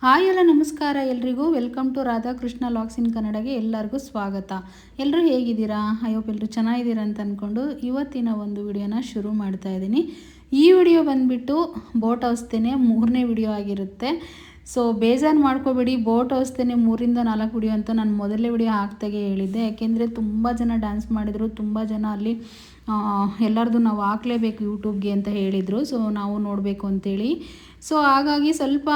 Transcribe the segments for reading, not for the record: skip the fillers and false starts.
Hi ಎಲ್ಲ ನಮಸ್ಕಾರ ಎಲ್ರಿಗೂ. ವೆಲ್ಕಮ್ ಟು ರಾಧಾಕೃಷ್ಣ ಲಾಗ್ಸ್ ಇನ್ ಕನ್ನಡಗೆ ಎಲ್ಲರಿಗೂ ಸ್ವಾಗತ. ಎಲ್ಲರೂ ಹೇಗಿದ್ದೀರಾ? ಐ ಹೋಪ್ ಎಲ್ಲರೂ ಚೆನ್ನಾಗಿದ್ದೀರಾ ಅಂತ ಅಂದ್ಕೊಂಡು ಇವತ್ತಿನ ಒಂದು ವಿಡಿಯೋನ ಶುರು ಮಾಡ್ತಾ ಇದ್ದೀನಿ. ಈ ವಿಡಿಯೋ ಬಂದುಬಿಟ್ಟು ಬೋಟ್ ಹೌಸ್ತೇನೆ 3ನೇ ವಿಡಿಯೋ ಆಗಿರುತ್ತೆ. ಸೊ ಬೇಜಾರು ಮಾಡ್ಕೋಬೇಡಿ, ಬೋಟ್ ಹೌಸ್ತೇನೆ 3ರಿಂದ 4 ವಿಡಿಯೋ ಅಂತ ನಾನು ಮೊದಲನೇ ವಿಡಿಯೋ ಹಾಕ್ದಾಗೆ ಹೇಳಿದ್ದೆ. ಯಾಕೆಂದರೆ ತುಂಬ ಜನ ಡ್ಯಾನ್ಸ್ ಮಾಡಿದರು, ತುಂಬ ಜನ ಅಲ್ಲಿ ಎಲ್ಲರದು ನಾವು ಹಾಕಲೇಬೇಕು ಯೂಟ್ಯೂಬ್ಗೆ ಅಂತ ಹೇಳಿದರು. ಸೊ ನಾವು ನೋಡಬೇಕು ಅಂತೇಳಿ, ಸೊ ಹಾಗಾಗಿ ಸ್ವಲ್ಪ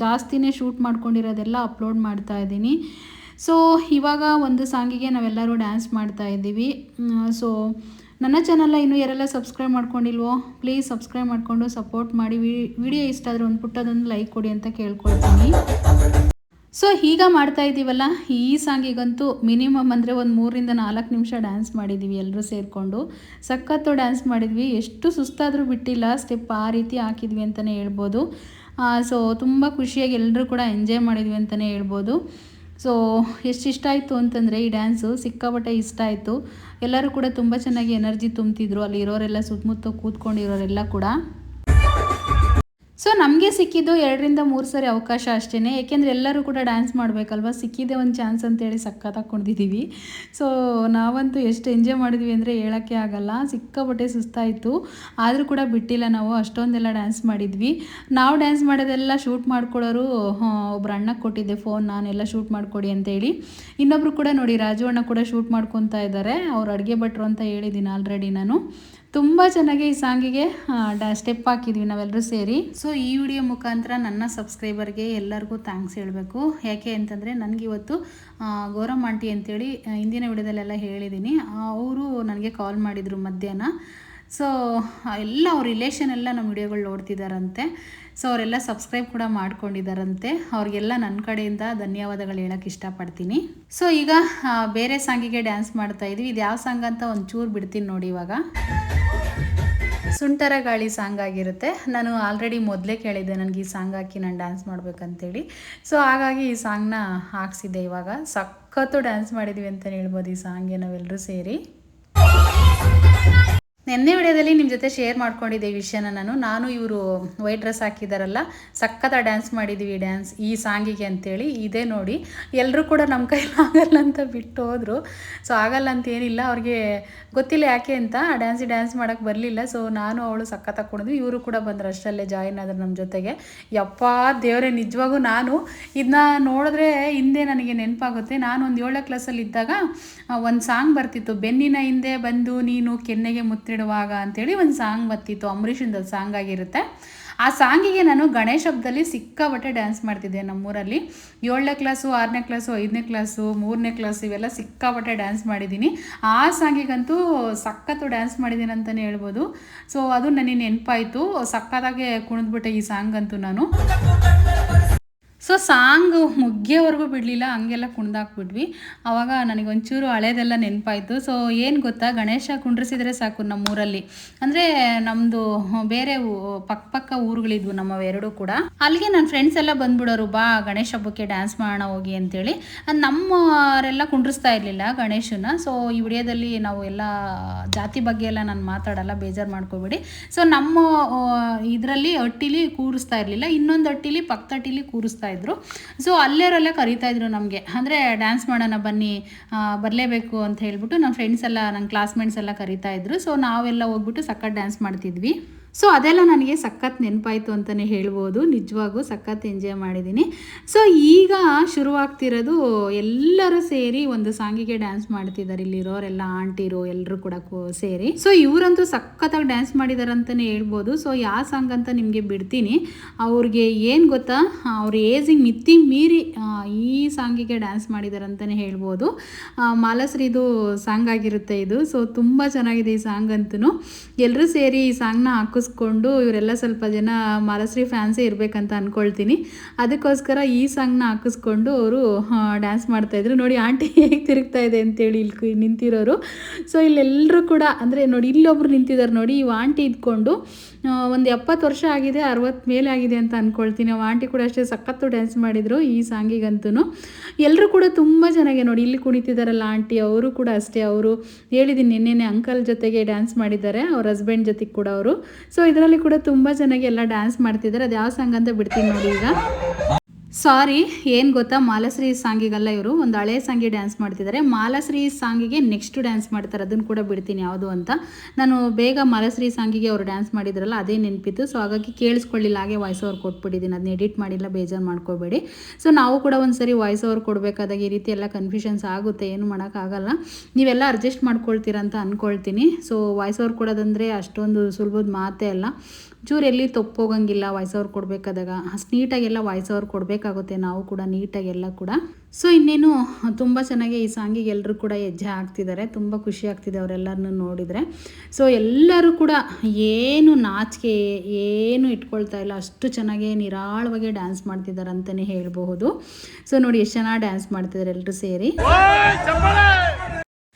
ಜಾಸ್ತಿನೇ ಶೂಟ್ ಮಾಡ್ಕೊಂಡಿರೋದೆಲ್ಲ ಅಪ್ಲೋಡ್ ಮಾಡ್ತಾ ಇದ್ದೀನಿ. ಸೊ ಇವಾಗ ಒಂದು ಸಾಂಗಿಗೆ ನಾವೆಲ್ಲರೂ ಡ್ಯಾನ್ಸ್ ಮಾಡ್ತಾ ಇದ್ದೀವಿ. ಸೊ ನನ್ನ ಚಾನಲ್ನ ಇನ್ನೂ ಯಾರೆಲ್ಲ ಸಬ್ಸ್ಕ್ರೈಬ್ ಮಾಡ್ಕೊಂಡಿಲ್ವೋ ಪ್ಲೀಸ್ ಸಬ್ಸ್ಕ್ರೈಬ್ ಮಾಡಿಕೊಂಡು ಸಪೋರ್ಟ್ ಮಾಡಿ. ವಿಡಿಯೋ ಇಷ್ಟ ಆದರೆ ಒಂದು ಪುಟ್ಟದೊಂದು ಲೈಕ್ ಕೊಡಿ ಅಂತ ಕೇಳ್ಕೊಳ್ತೀನಿ. ಸೊ ಈಗ ಮಾಡ್ತಾ ಇದ್ದೀವಲ್ಲ, ಈ ಸಾಂಗಿಗಂತೂ ಮಿನಿಮಮ್ ಅಂದರೆ ಒಂದು 3ರಿಂದ 4 ನಿಮಿಷ ಡ್ಯಾನ್ಸ್ ಮಾಡಿದ್ದೀವಿ ಎಲ್ಲರೂ ಸೇರಿಕೊಂಡು. ಸಖತ್ತು ಡ್ಯಾನ್ಸ್ ಮಾಡಿದ್ವಿ, ಎಷ್ಟು ಸುಸ್ತಾದರೂ ಬಿಟ್ಟಿಲ್ಲ, ಸ್ಟೆಪ್ ಆ ರೀತಿ ಹಾಕಿದ್ವಿ ಅಂತಲೇ ಹೇಳ್ಬೋದು. ಸೊ ತುಂಬ ಖುಷಿಯಾಗಿ ಎಲ್ಲರೂ ಕೂಡ ಎಂಜಾಯ್ ಮಾಡಿದ್ವಿ ಅಂತಲೇ ಹೇಳ್ಬೋದು. ಸೊ ಎಷ್ಟು ಇಷ್ಟ ಆಯಿತು ಅಂತಂದರೆ ಈ ಡ್ಯಾನ್ಸು ಸಿಕ್ಕಾಪಟ್ಟೆ ಇಷ್ಟ ಆಯಿತು. ಎಲ್ಲರೂ ಕೂಡ ತುಂಬ ಚೆನ್ನಾಗಿ ಎನರ್ಜಿ ತುಂಬ್ತಿದ್ರು, ಅಲ್ಲಿ ಇರೋರೆಲ್ಲ ಸುತ್ತಮುತ್ತ ಕೂತ್ಕೊಂಡಿರೋರೆಲ್ಲ ಕೂಡ. ಸೊ ನಮಗೆ ಸಿಕ್ಕಿದ್ದು 2ರಿಂದ 3 ಸರಿ ಅವಕಾಶ ಅಷ್ಟೇ, ಏಕೆಂದರೆ ಎಲ್ಲರೂ ಕೂಡ ಡ್ಯಾನ್ಸ್ ಮಾಡಬೇಕಲ್ವ. ಸಿಕ್ಕಿದ್ದೆ ಒಂದು ಚಾನ್ಸ್ ಅಂತೇಳಿ ಸಖತ್ತಾಗಿ ಕುಣಿದಿದ್ದೀವಿ. ಸೊ ನಾವಂತೂ ಎಷ್ಟು ಎಂಜಾಯ್ ಮಾಡಿದ್ವಿ ಅಂದರೆ ಹೇಳೋಕ್ಕೆ ಆಗಲ್ಲ, ಸಿಕ್ಕಾಪಟ್ಟೆ ಸುಸ್ತಾಯಿತು. ಆದರೂ ಕೂಡ ಬಿಟ್ಟಿಲ್ಲ, ನಾವು ಅಷ್ಟೊಂದೆಲ್ಲ ಡ್ಯಾನ್ಸ್ ಮಾಡಿದ್ವಿ. ನಾವು ಡ್ಯಾನ್ಸ್ ಮಾಡೋದೆಲ್ಲ ಶೂಟ್ ಮಾಡ್ಕೊಳ್ಳೋರು ಒಬ್ರು ಅಣ್ಣಕ್ಕೆ ಕೊಟ್ಟಿದ್ದೆ ಫೋನ್, ನಾನೆಲ್ಲ ಶೂಟ್ ಮಾಡಿಕೊಡಿ ಅಂತೇಳಿ. ಇನ್ನೊಬ್ರು ಕೂಡ ನೋಡಿ, ರಾಜು ಅಣ್ಣ ಕೂಡ ಶೂಟ್ ಮಾಡ್ಕೊತಾ ಇದ್ದಾರೆ, ಅವ್ರು ಅಡುಗೆ ಭಟ್ರು ಅಂತ ಹೇಳಿದ್ದೀನಿ ಆಲ್ರೆಡಿ ನಾನು. ತುಂಬ ಚೆನ್ನಾಗಿ ಈ ಸಾಂಗಿಗೆ ಸ್ಟೆಪ್ ಹಾಕಿದ್ವಿ ನಾವೆಲ್ಲರೂ ಸೇರಿ. ಸೊ ಈ ವಿಡಿಯೋ ಮುಖಾಂತರ ನನ್ನ ಸಬ್ಸ್ಕ್ರೈಬರ್ಗೆ ಎಲ್ಲರಿಗೂ ಥ್ಯಾಂಕ್ಸ್ ಹೇಳಬೇಕು. ಯಾಕೆ ಅಂತಂದರೆ ನನಗಿವತ್ತು ಗೌರಮ್ಮ ಆಂಟಿ ಅಂತೇಳಿ ಹಿಂದಿನ ವಿಡಿಯೋದಲ್ಲೆಲ್ಲ ಹೇಳಿದ್ದೀನಿ, ಅವರು ನನಗೆ ಕಾಲ್ ಮಾಡಿದರು ಮಧ್ಯಾಹ್ನ. ಸೊ ಎಲ್ಲ ಅವ್ರ ರಿಲೇಷನ್ ಎಲ್ಲ ನಮ್ಮ ವಿಡಿಯೋಗಳು ನೋಡ್ತಿದ್ದಾರಂತೆ. ಸೊ ಅವರೆಲ್ಲ ಸಬ್ಸ್ಕ್ರೈಬ್ ಕೂಡ ಮಾಡ್ಕೊಂಡಿದ್ದಾರಂತೆ. ಅವ್ರಿಗೆಲ್ಲ ನನ್ನ ಕಡೆಯಿಂದ ಧನ್ಯವಾದಗಳು ಹೇಳೋಕ್ಕೆ ಇಷ್ಟಪಡ್ತೀನಿ. ಸೊ ಈಗ ಬೇರೆ ಸಾಂಗಿಗೆ ಡ್ಯಾನ್ಸ್ ಮಾಡ್ತಾಯಿದ್ವಿ. ಇದು ಯಾವ ಸಾಂಗ್ ಅಂತ ಒಂಚೂರು ಬಿಡ್ತೀನಿ ನೋಡಿ. ಇವಾಗ ಸುಂಟರ ಗಾಳಿ ಸಾಂಗ್ ಆಗಿರುತ್ತೆ. ನಾನು ಆಲ್ರೆಡಿ ಮೊದಲೇ ಕೇಳಿದ್ದೆ ನನಗೆ ಈ ಸಾಂಗ್ ಹಾಕಿ ನಾನು ಡ್ಯಾನ್ಸ್ ಮಾಡ್ಬೇಕಂತೇಳಿ. ಸೊ ಹಾಗಾಗಿ ಈ ಸಾಂಗ್ನ ಹಾಕ್ಸಿದ್ದೆ. ಇವಾಗ ಸಖತ್ತು ಡ್ಯಾನ್ಸ್ ಮಾಡಿದ್ವಿ ಅಂತಲೇ ಹೇಳ್ಬೋದು ಈ ಸಾಂಗ್ಗೆ ನಾವೆಲ್ಲರೂ ಸೇರಿ. ನೆನ್ನೆ ವಿಡಿಯೋದಲ್ಲಿ ನಿಮ್ಮ ಜೊತೆ ಶೇರ್ ಮಾಡ್ಕೊಂಡಿದ್ದೆ ಈ ವಿಷಯನ ನಾನು ಇವರು ವೈಟ್ ಡ್ರೆಸ್ ಹಾಕಿದಾರಲ್ಲ, ಸಖತ್ತಾಗಿ ಡ್ಯಾನ್ಸ್ ಮಾಡಿದ್ದೀವಿ ಡ್ಯಾನ್ಸ್ ಈ ಸಾಂಗಿಗೆ ಅಂತೇಳಿ. ಇದೇ ನೋಡಿ, ಎಲ್ಲರೂ ಕೂಡ ನಮ್ಮ ಕೈಲಿ ಆಗಲ್ಲ ಅಂತ ಬಿಟ್ಟು ಹೋದರು. ಸೊ ಆಗಲ್ಲ ಅಂತ ಏನಿಲ್ಲ, ಅವ್ರಿಗೆ ಗೊತ್ತಿಲ್ಲ ಯಾಕೆ ಅಂತ, ಡ್ಯಾನ್ಸ್ ಮಾಡೋಕ್ಕೆ ಬರಲಿಲ್ಲ. ಸೊ ನಾನು ಅವಳು ಸಖತ್ತಾಗಿ ಕುಣಿದ್ವಿ, ಇವರು ಕೂಡ ಬಂದರು, ಅಷ್ಟರಲ್ಲೇ ಜಾಯಿನ್ ಆದರು ನಮ್ಮ ಜೊತೆಗೆ. ಯಪ್ಪ ದೇವರೇ, ನಿಜವಾಗೂ ನಾನು ಇದನ್ನ ನೋಡಿದ್ರೆ ಹಿಂದೆ ನನಗೆ ನೆನಪಾಗುತ್ತೆ. ನಾನು ಒಂದು 7ನೇ ಕ್ಲಾಸಲ್ಲಿ ಇದ್ದಾಗ ಒಂದು ಸಾಂಗ್ ಬರ್ತಿತ್ತು, ಬೆನ್ನಿನ ಹಿಂದೆ ಬಂದು ನೀನು ಕೆನ್ನೆಗೆ ಮುತ್ತಿಡುವಾಗ ಅಂತೇಳಿ ಒಂದು ಸಾಂಗ್ ಬರ್ತಿತ್ತು, ಅಂಬರೀಷಿಂದ ಸಾಂಗ್ ಆಗಿರುತ್ತೆ. ಆ ಸಾಂಗಿಗೆ ನಾನು ಗಣೇಶ ಹಬ್ಬದಲ್ಲಿ ಸಿಕ್ಕಾಪಟ್ಟೆ ಡ್ಯಾನ್ಸ್ ಮಾಡ್ತಿದ್ದೆ ನಮ್ಮೂರಲ್ಲಿ. 7ನೇ ಕ್ಲಾಸು, 6ನೇ ಕ್ಲಾಸು, 5ನೇ ಕ್ಲಾಸು, 3ನೇ ಕ್ಲಾಸು ಇವೆಲ್ಲ ಸಿಕ್ಕಾಪಟ್ಟೆ ಡ್ಯಾನ್ಸ್ ಮಾಡಿದ್ದೀನಿ. ಆ ಸಾಂಗಿಗಂತೂ ಸಖತ್ತು ಡ್ಯಾನ್ಸ್ ಮಾಡಿದ್ದೀನಿ ಅಂತಲೇ ಹೇಳ್ಬೋದು. ಸೊ ಅದು ನನಗೆ ನೆನಪಾಯಿತು, ಸಖತ್ತಾಗೆ ಕುಣಿದ್ಬಿಟ್ಟೆ ಈ ಸಾಂಗಂತೂ ನಾನು. ಸೊ ಸಾಂಗು ಮುಗ್ಯೋವರೆಗೂ ಬಿಡಲಿಲ್ಲ, ಹಂಗೆಲ್ಲ ಕುಣ್ದಾಕ್ಬಿಟ್ವಿ. ಆವಾಗ ನನಗೆ ಒಂಚೂರು ಹಳೇದೆಲ್ಲ ನೆನಪಾಯಿತು. ಸೊ ಏನು ಗೊತ್ತಾ, ಗಣೇಶ ಕುಂಡ್ರಿಸಿದ್ರೆ ಸಾಕು ನಮ್ಮೂರಲ್ಲಿ, ಅಂದರೆ ನಮ್ಮದು ಬೇರೆ ಪಕ್ಕ ಊರುಗಳಿದ್ವು ನಮ್ಮವೆರಡೂ ಕೂಡ. ಅಲ್ಲಿಗೆ ನನ್ನ ಫ್ರೆಂಡ್ಸ್ ಎಲ್ಲ ಬಂದ್ಬಿಡೋರು, ಬಾ ಗಣೇಶ ಹಬ್ಬಕ್ಕೆ ಡ್ಯಾನ್ಸ್ ಮಾಡೋಣ ಹೋಗಿ ಅಂತೇಳಿ. ನಮ್ಮವರೆಲ್ಲ ಕುಂಡ್ರಿಸ್ತಾ ಇರಲಿಲ್ಲ ಗಣೇಶನ. ಸೊ ಈ ವಿಡಿಯೋದಲ್ಲಿ ನಾವು ಎಲ್ಲ ಜಾತಿ ಬಗ್ಗೆ ಎಲ್ಲ ನಾನು ಮಾತಾಡಲ್ಲ, ಬೇಜಾರು ಮಾಡ್ಕೋಬೇಡಿ. ಸೊ ನಮ್ಮ ಇದರಲ್ಲಿ ಹಟ್ಟಿಲಿ ಕೂರಿಸ್ತಾ ಇರಲಿಲ್ಲ, ಇನ್ನೊಂದು ಹಟ್ಟಿಲಿ ಪಕ್ಕದ ಹಟ್ಟಿಲಿ ಕೂರಿಸ್ತಾ ಇದ್ರು. ಸೊ ಅಲ್ಲೇರೆಲ್ಲ ಕರೀತಾ ಇದ್ರು ನಮಗೆ, ಅಂದರೆ ಡ್ಯಾನ್ಸ್ ಮಾಡೋಣ ಬನ್ನಿ, ಬರಲೇಬೇಕು ಅಂತ ಹೇಳ್ಬಿಟ್ಟು ನಮ್ಮ ಫ್ರೆಂಡ್ಸ್ ಎಲ್ಲ, ನನ್ನ ಕ್ಲಾಸ್ಮೇಟ್ಸ್ ಎಲ್ಲ ಕರೀತಾ ಇದ್ರು. ಸೊ ನಾವೆಲ್ಲ ಹೋಗ್ಬಿಟ್ಟು ಸಖತ್ ಡ್ಯಾನ್ಸ್ ಮಾಡ್ತಿದ್ವಿ. ಸೊ ಅದೆಲ್ಲ ನನಗೆ ಸಖತ್ ನೆನಪಾಯಿತು ಅಂತಲೇ ಹೇಳ್ಬೋದು. ನಿಜವಾಗೂ ಸಖತ್ ಎಂಜಾಯ್ ಮಾಡಿದ್ದೀನಿ. ಸೊ ಈಗ ಶುರುವಾಗ್ತಿರೋದು, ಎಲ್ಲರೂ ಸೇರಿ ಒಂದು ಸಾಂಗಿಗೆ ಡ್ಯಾನ್ಸ್ ಮಾಡ್ತಿದ್ದಾರೆ ಇಲ್ಲಿರೋರೆಲ್ಲ ಆಂಟಿರು ಎಲ್ಲರೂ ಕೂಡ ಸೇರಿ. ಸೊ ಇವರಂತೂ ಸಖತ್ತಾಗಿ ಡ್ಯಾನ್ಸ್ ಮಾಡಿದ್ದಾರೆ ಅಂತಲೇ ಹೇಳ್ಬೋದು. ಸೊ ಯಾವ ಸಾಂಗ್ ಅಂತ ನಿಮಗೆ ಬಿಡ್ತೀನಿ. ಅವ್ರಿಗೆ ಏನು ಗೊತ್ತಾ, ಅವ್ರ ಏಜಿಗೆ ಮಿತಿ ಮೀರಿ ಈ ಸಾಂಗಿಗೆ ಡ್ಯಾನ್ಸ್ ಮಾಡಿದ್ದಾರೆ ಅಂತಲೇ ಹೇಳ್ಬೋದು. ಮಾಲಶ್ರೀದು ಸಾಂಗ್ ಆಗಿರುತ್ತೆ ಇದು. ಸೊ ತುಂಬ ಚೆನ್ನಾಗಿದೆ ಈ ಸಾಂಗ್ ಅಂತೂ. ಎಲ್ಲರೂ ಸೇರಿ ಈ ಸಾಂಗ್ನ ಹಾಕಿಸ್ಕೊಂಡು, ಇವರೆಲ್ಲ ಸ್ವಲ್ಪ ಜನ ಮಾಲಶ್ರೀ ಫ್ಯಾನ್ಸೇ ಇರಬೇಕಂತ ಅಂದ್ಕೊಳ್ತೀನಿ, ಅದಕ್ಕೋಸ್ಕರ ಈ ಸಾಂಗ್ನ ಹಾಕಿಸ್ಕೊಂಡು ಅವರು ಡ್ಯಾನ್ಸ್ ಮಾಡ್ತಾಯಿದ್ರು. ನೋಡಿ ಆಂಟಿ ಹೇಗೆ ತಿರುಗ್ತಾ ಇದೆ ಅಂತೇಳಿ ಇಲ್ಲಿ ನಿಂತಿರೋರು. ಸೊ ಇಲ್ಲೆಲ್ಲರೂ ಕೂಡ, ಅಂದರೆ ನೋಡಿ ಇಲ್ಲೊಬ್ರು ನಿಂತಿದ್ದಾರೆ ನೋಡಿ, ಇವು ಆಂಟಿ ಇದ್ಕೊಂಡು ಒಂದು 70 ವರ್ಷ ಆಗಿದೆ, 60 ಮೇಲೆ ಆಗಿದೆ ಅಂತ ಅಂದ್ಕೊಳ್ತೀನಿ. ಅವು ಆಂಟಿ ಕೂಡ ಅಷ್ಟೇ ಸಖತ್ತು ಡ್ಯಾನ್ಸ್ ಮಾಡಿದರು ಈ ಸಾಂಗಿಗಂತೂ. ಎಲ್ಲರೂ ಕೂಡ ತುಂಬ ಚೆನ್ನಾಗಿ ನೋಡಿ ಇಲ್ಲಿ ಕುಣಿತಿದ್ದಾರಲ್ಲ ಆಂಟಿ, ಅವರು ಕೂಡ ಅಷ್ಟೇ. ಅವರು ಹೇಳಿದ್ದೀನಿ ನಿನ್ನೆ ಅಂಕಲ್ ಜೊತೆಗೆ ಡ್ಯಾನ್ಸ್ ಮಾಡಿದ್ದಾರೆ, ಅವ್ರ ಹಸ್ಬೆಂಡ್ ಜೊತೆಗೆ ಕೂಡ ಅವರು. ಸೊ ಇದರಲ್ಲಿ ಕೂಡ ತುಂಬ ಚೆನ್ನಾಗಿ ಎಲ್ಲ ಡ್ಯಾನ್ಸ್ ಮಾಡ್ತಿದ್ದಾರೆ. ಅದು ಯಾವ ಸಾಂಗ್ ಅಂತ ಬಿಡ್ತೀನಿ ನೋಡಿ ಈಗ. ಸಾರಿ, ಏನು ಗೊತ್ತಾ, ಮಾಲಾಶ್ರೀ ಸಾಂಗಿಗಲ್ಲ, ಇವರು ಒಂದು ಹಳೆ ಸಾಂಗಿಗೆ ಡ್ಯಾನ್ಸ್ ಮಾಡ್ತಿದ್ದಾರೆ. ಮಾಲಾಶ್ರೀ ಸಾಂಗಿಗೆ ನೆಕ್ಸ್ಟ್ ಡ್ಯಾನ್ಸ್ ಮಾಡ್ತಾರೆ, ಅದನ್ನು ಕೂಡ ಬಿಡ್ತೀನಿ ಯಾವುದು ಅಂತ. ನಾನು ಬೇಗ ಮಾಲಾಶ್ರೀ ಸಾಂಗಿಗೆ ಅವರು ಡ್ಯಾನ್ಸ್ ಮಾಡಿದ್ರಲ್ಲ ಅದೇ ನೆನಪಿತ್ತು. ಸೊ ಹಾಗಾಗಿ ಕೇಳಿಸ್ಕೊಳ್ಳಿಲ್ಲ, ಹಾಗೆ ವಾಯ್ಸ್ ಓವರ್ ಕೊಟ್ಬಿಟ್ಟಿದ್ದೀನಿ. ಅದನ್ನ ಎಡಿಟ್ ಮಾಡಿಲ್ಲ, ಬೇಜಾರು ಮಾಡ್ಕೋಬೇಡಿ. ಸೊ ನಾವು ಕೂಡ ಒಂದು ಸರಿ ವಾಯ್ಸ್ ಓವರ್ ಕೊಡಬೇಕಾದಾಗ ಈ ರೀತಿ ಎಲ್ಲ ಕನ್ಫ್ಯೂಷನ್ಸ್ ಆಗುತ್ತೆ, ಏನು ಮಾಡೋಕ್ಕಾಗಲ್ಲ. ನೀವೆಲ್ಲ ಅಡ್ಜಸ್ಟ್ ಮಾಡ್ಕೊಳ್ತೀರಾ ಅಂತ ಅಂದ್ಕೊಳ್ತೀನಿ. ಸೊ ವಾಯ್ಸ್ ಓವರ್ ಕೊಡೋದಂದರೆ ಅಷ್ಟೊಂದು ಸುಲಭದ ಮಾತೇ ಅಲ್ಲ. ಚೂರು ಎಲ್ಲಿ ತಪ್ಪೋಗಂಗಿಲ್ಲ ವಾಯ್ಸ್ ಓವರ್ ಕೊಡಬೇಕಾದಾಗ. ಅಷ್ಟು ನೀಟಾಗೆಲ್ಲ ವಾಯ್ಸ್ ಓವರ್ ಕೊಡಬೇಕಾಗುತ್ತೆ ನಾವು ಕೂಡ ನೀಟಾಗೆಲ್ಲ ಕೂಡ. ಸೊ ಇನ್ನೇನು ತುಂಬ ಚೆನ್ನಾಗಿ ಈ ಸಾಂಗಿಗೆ ಎಲ್ಲರೂ ಕೂಡ ಹೆಜ್ಜೆ ಹಾಕ್ತಿದ್ದಾರೆ. ತುಂಬ ಖುಷಿ ಆಗ್ತಿದೆ ಅವರೆಲ್ಲರನ್ನೂ ನೋಡಿದರೆ. ಸೊ ಎಲ್ಲರೂ ಕೂಡ ಏನು ನಾಚಿಕೆ ಏನು ಇಟ್ಕೊಳ್ತಾ ಇಲ್ಲ, ಅಷ್ಟು ಚೆನ್ನಾಗಿ ನಿರಾಳವಾಗಿ ಡ್ಯಾನ್ಸ್ ಮಾಡ್ತಿದ್ದಾರೆ ಅಂತಲೇ ಹೇಳಬಹುದು. ಸೊ ನೋಡಿ ಎಷ್ಟು ಚೆನ್ನಾಗಿ ಡ್ಯಾನ್ಸ್ ಮಾಡ್ತಿದ್ದಾರೆ ಎಲ್ಲರೂ ಸೇರಿ.